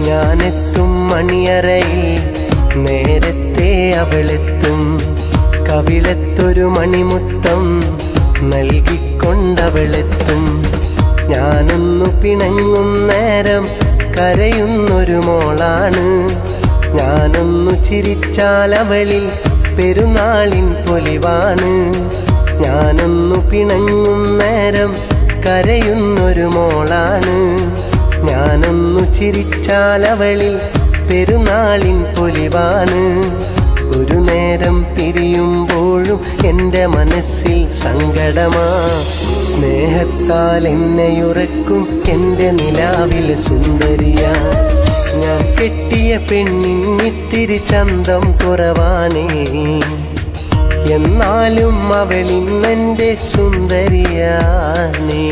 ഞാനെത്തും മണിയറയിൽ നേരത്തെ അവളെത്തും. കവിളത്തൊരു മണിമുത്തം നൽകിക്കൊണ്ടവളെത്തും. ഞാനൊന്നു പിണങ്ങും നേരം കരയുന്നൊരു മോളാണ്. ഞാനൊന്നു ചിരിച്ചാൽ അവളിൽ പെരുന്നാളിൻ പൊലിവാണ്. ഞാനൊന്നു പിണങ്ങും നേരം കരയുന്നൊരു മോളാണ്. ഞാനൊന്നു ചിരിച്ചാൽ അവളിൽ പെരുന്നാളിൻ പൊലിവാണ്. ഒരു നേരം പിരിയുമ്പോഴും എൻ്റെ മനസ്സിൽ സങ്കടമാ. സ്നേഹത്താൽ എന്നെയുറക്കും എൻ്റെ നിലാവിൽ സുന്ദരിയാ. ഞാൻ കെട്ടിയ പെണ്ണിന്നിത്തിരി ചന്തം കുറവാണേ, എന്നാലും അവളിന്നെൻ്റെ സുന്ദരിയാണേ.